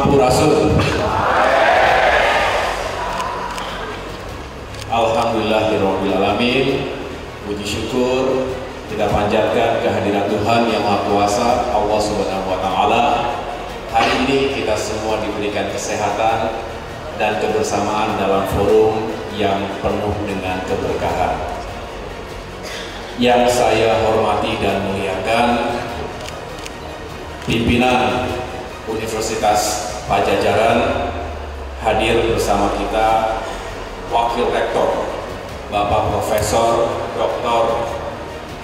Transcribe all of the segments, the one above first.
Sampurasun. Alhamdulillahirrahmanirrahim. Puji syukur kita panjatkan kehadiran Tuhan Yang Maha Kuasa, Allah Subhanahu wa Ta'ala. Hari ini kita semua diberikan kesehatan dan kebersamaan dalam forum yang penuh dengan keberkahan. Yang saya hormati dan muliakan pimpinan Universitas Pajajaran, hadir bersama kita Wakil Rektor Bapak Profesor Dr.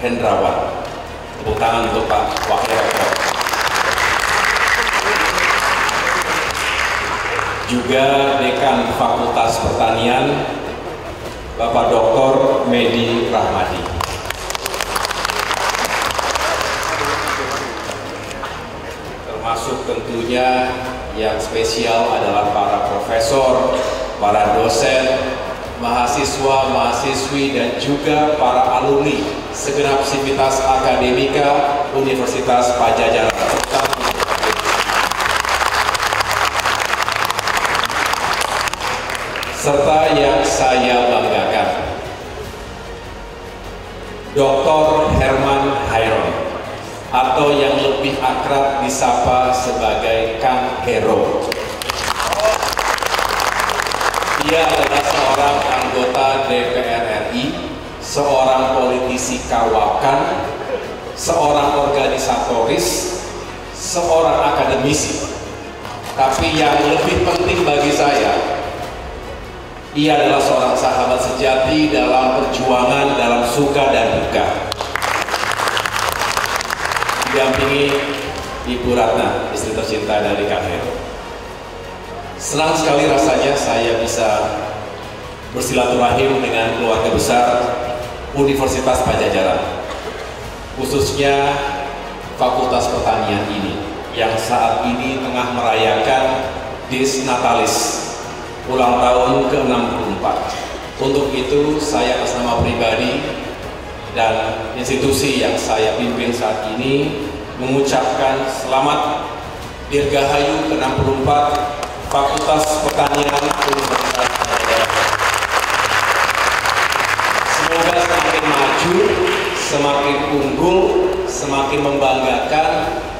Hendrawan. Tepuk tangan untuk Pak Wakil Rektor. Juga Dekan Fakultas Pertanian Bapak Dr. Medi Rahmadi. Termasuk tentunya yang spesial adalah para profesor, para dosen, mahasiswa, mahasiswi, dan juga para alumni segenap sivitas akademika Universitas Pajajaran. Serta yang saya banggakan, Dr. Herman Hairon, atau yang lebih akrab disapa sebagai Kang Hero. Dia adalah seorang anggota DPR RI, seorang politisi kawakan, seorang organisatoris, seorang akademisi. Tapi yang lebih penting bagi saya, ia adalah seorang sahabat sejati dalam perjuangan, dalam suka dan duka. Didampingi Ibu Ratna, istri tercinta dari Kang Hero. Senang sekali rasanya saya bisa bersilaturahim dengan keluarga besar Universitas Pajajaran, khususnya Fakultas Pertanian ini, yang saat ini tengah merayakan Dies Natalis, ulang tahun ke-64. Untuk itu saya atas nama pribadi dan institusi yang saya pimpin saat ini mengucapkan selamat Dirgahayu ke-64 Fakultas Pertanian Universitas Pajajaran. Semoga semakin maju, semakin unggul, semakin membanggakan,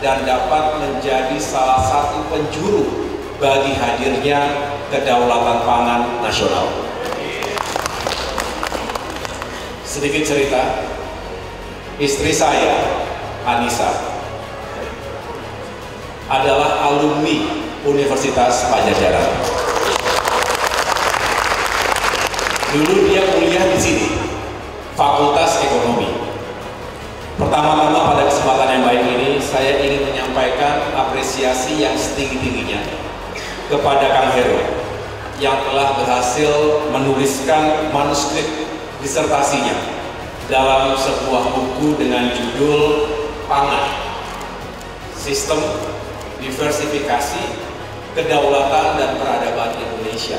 dan dapat menjadi salah satu penjuru bagi hadirnya kedaulatan pangan nasional. Sedikit cerita, istri saya, Anissa, adalah alumni Universitas Pajajaran. Dulu dia kuliah di sini, Fakultas Ekonomi. Pertama-tama pada kesempatan yang baik ini, saya ingin menyampaikan apresiasi yang setinggi-tingginya kepada Kang Hero yang telah berhasil menuliskan manuskrip disertasinya dalam sebuah buku dengan judul Pangan, Sistem Diversifikasi, Kedaulatan dan Peradaban Indonesia,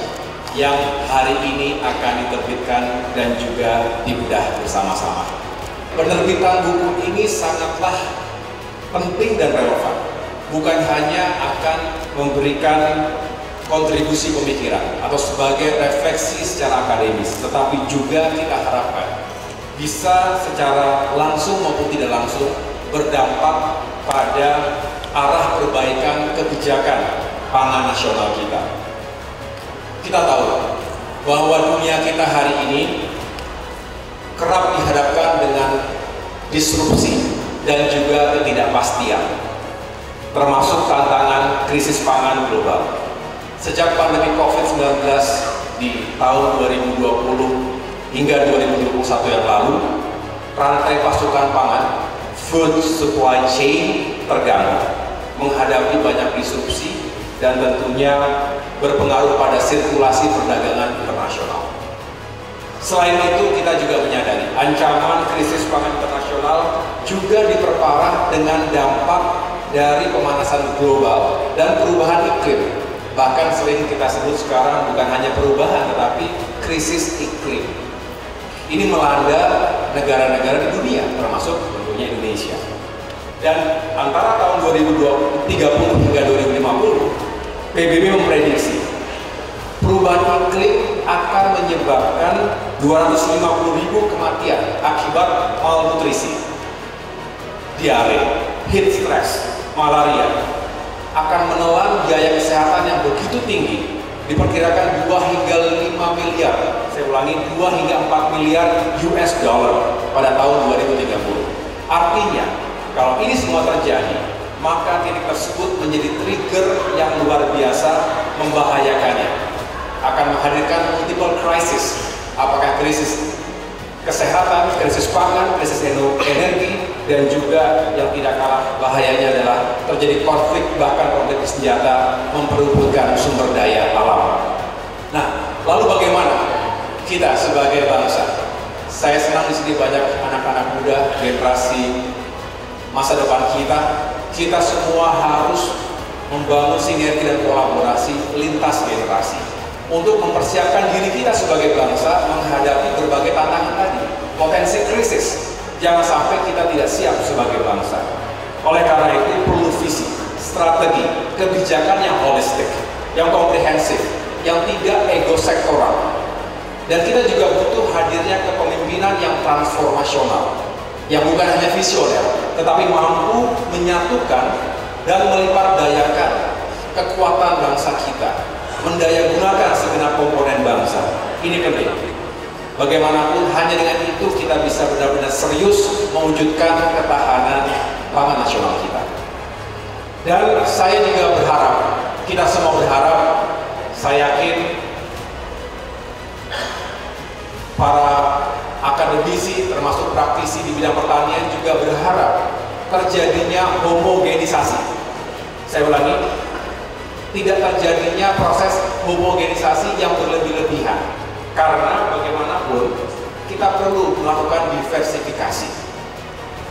yang hari ini akan diterbitkan dan juga dibedah bersama-sama. Penerbitan buku ini sangatlah penting dan relevan, bukan hanya akan memberikan kontribusi pemikiran atau sebagai refleksi secara akademis, tetapi juga kita harapkan bisa secara langsung maupun tidak langsung berdampak pada arah perbaikan kebijakan pangan nasional kita. Kita tahu bahwa dunia kita hari ini kerap dihadapkan dengan disrupsi dan juga ketidakpastian, termasuk tantangan krisis pangan global. Sejak pandemi COVID-19 di tahun 2020 hingga 2021 yang lalu, rantai pasokan pangan, food supply chain, terganggu, menghadapi banyak disrupsi dan tentunya berpengaruh pada sirkulasi perdagangan internasional. Selain itu, kita juga menyadari ancaman krisis pangan internasional juga diperparah dengan dampak dari pemanasan global dan perubahan iklim. Bahkan sering kita sebut sekarang bukan hanya perubahan, tetapi krisis iklim. Ini melanda negara-negara di dunia, termasuk tentunya Indonesia. Dan antara tahun 2030 hingga 2050, PBB memprediksi perubahan iklim akan menyebabkan 250.000 kematian akibat malnutrisi, diare, heat stress, malaria, akan menelan biaya kesehatan yang begitu tinggi, diperkirakan 2 hingga 5 miliar, saya ulangi 2 hingga 4 miliar US dollar pada tahun 2030. Artinya, kalau ini semua terjadi, maka titik tersebut menjadi trigger yang luar biasa membahayakannya. Akan menghadirkan multiple crisis, apakah krisis kesehatan, krisis pangan, krisis energi, dan juga yang tidak kalah bahayanya adalah terjadi konflik, bahkan konflik senjata memperebutkan sumber daya alam. Nah, lalu bagaimana kita sebagai bangsa? Saya senang di sini banyak anak-anak muda, generasi masa depan kita semua harus membangun sinergi dan kolaborasi lintas generasi untuk mempersiapkan diri kita sebagai bangsa menghadapi berbagai tantangan tadi, potensi krisis. Jangan sampai kita tidak siap sebagai bangsa. Oleh karena itu perlu visi, strategi, kebijakan yang holistik, yang komprehensif, yang tidak ego sektoral. Dan kita juga butuh hadirnya kepemimpinan yang transformasional, yang bukan hanya visioner, tetapi mampu menyatukan dan melipat-dayakan kekuatan bangsa kita, mendayagunakan segenap komponen bangsa. Ini penting. Bagaimanapun, hanya dengan itu kita bisa benar-benar serius mewujudkan ketahanan pangan nasional kita. Dan saya juga berharap, kita semua berharap, saya yakin para akademisi termasuk praktisi di bidang pertanian juga berharap terjadinya homogenisasi. Saya ulangi, tidak terjadinya proses homogenisasi yang berlebih-lebihan. Karena bagaimanapun kita perlu melakukan diversifikasi.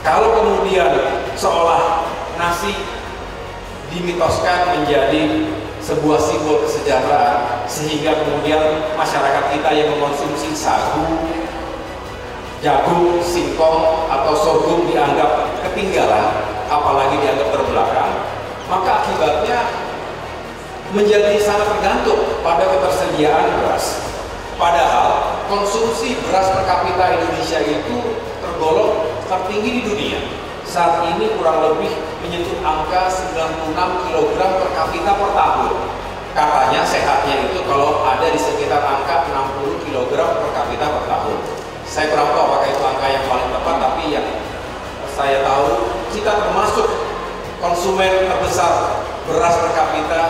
Kalau kemudian seolah nasi dimitoskan menjadi sebuah simbol kesejahteraan, sehingga kemudian masyarakat kita yang mengkonsumsi sagu, jagung, singkong, atau sorghum dianggap ketinggalan, apalagi dianggap terbelakang, maka akibatnya menjadi sangat tergantung pada ketersediaan beras. Padahal konsumsi beras per kapita Indonesia itu tergolong tertinggi di dunia. Saat ini kurang lebih menyentuh angka 96 kg per kapita per tahun. Katanya sehatnya itu kalau ada di sekitar angka 60 kg per kapita per tahun. Saya kurang tahu apakah itu angka yang paling tepat, tapi yang saya tahu kita termasuk konsumen terbesar beras per kapita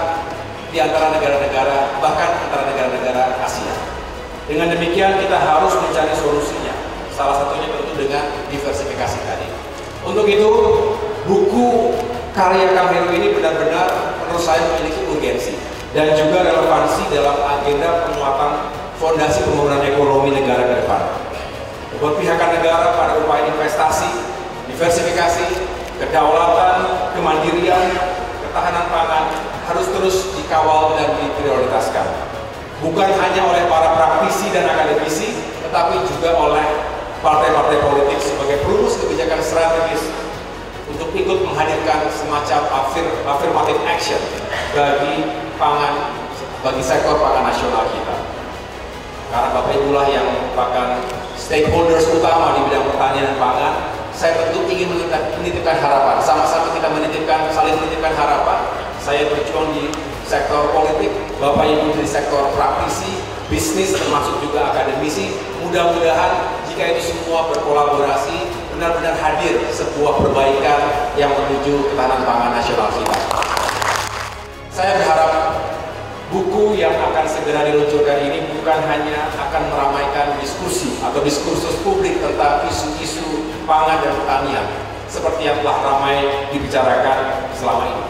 di antara negara-negara, bahkan antara negara-negara Asia. Dengan demikian kita harus mencari solusinya. Salah satunya tentu dengan diversifikasi tadi. Untuk itu, buku karya Kang Heru ini benar-benar menurut saya memiliki urgensi dan juga relevansi dalam agenda penguatan fondasi pembangunan ekonomi negara ke depan. Keberpihakan negara pada upaya investasi, diversifikasi, kedaulatan, kemandirian, ketahanan pangan harus terus dikawal dan diprioritaskan. Bukan hanya oleh para praktisi dan akademisi, tetapi juga oleh partai-partai politik sebagai perumus kebijakan strategis untuk ikut menghadirkan semacam affirmative action bagi pangan, bagi sektor pangan nasional kita. Karena Bapak Ibulah yang merupakan stakeholders utama di bidang pertanian dan pangan, saya tentu ingin menitipkan harapan. Sama-sama kita saling menitipkan harapan. Saya berjuang di sektor politik, Bapak Ibu di sektor praktisi, bisnis, termasuk juga akademisi. Mudah-mudahan jika itu semua berkolaborasi, benar-benar hadir sebuah perbaikan yang menuju ketahanan pangan nasional kita. Saya berharap buku yang akan segera diluncurkan ini bukan hanya akan meramaikan diskusi atau diskursus publik tentang isu-isu pangan dan pertanian seperti yang telah ramai dibicarakan selama ini,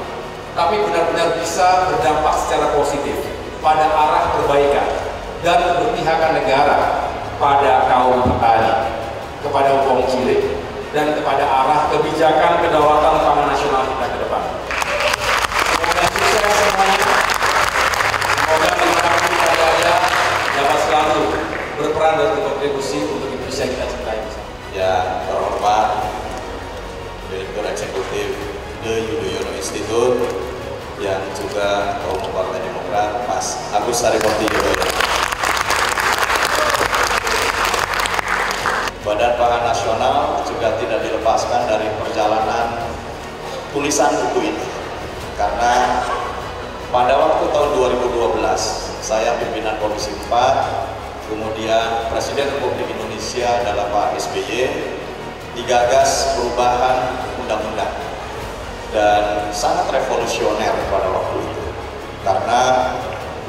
tapi benar-benar bisa berdampak secara positif pada arah perbaikan dan keberpihakan negara pada kaum petani, kepada wong cilik, dan kepada arah kebijakan kedaulatan pangan nasional kita ke depan. Semoga sukses semuanya. Semoga dimanapun kita berada dapat selalu berperan dan berkontribusi untuk Indonesia kita cintai. Ya, terhormat Direktur Eksekutif The Yudhoyono Institute yang juga Ketua Partai Mas Agus Harimurti Yudhoyono. Badan Pangan Nasional juga tidak dilepaskan dari perjalanan tulisan buku ini, karena pada waktu tahun 2012 saya pimpinan Komisi 4, kemudian Presiden Republik Indonesia adalah Pak SBY, digagas perubahan undang-undang dan sangat revolusioner pada waktu itu, karena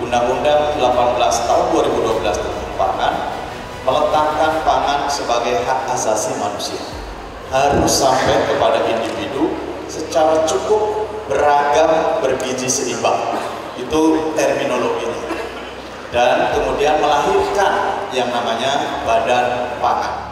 Undang-Undang 18 tahun 2012 tentang pangan meletakkan pangan sebagai hak asasi manusia, harus sampai kepada individu secara cukup, beragam, bergizi seimbang. Itu terminologinya. Dan kemudian melahirkan yang namanya Badan Pangan.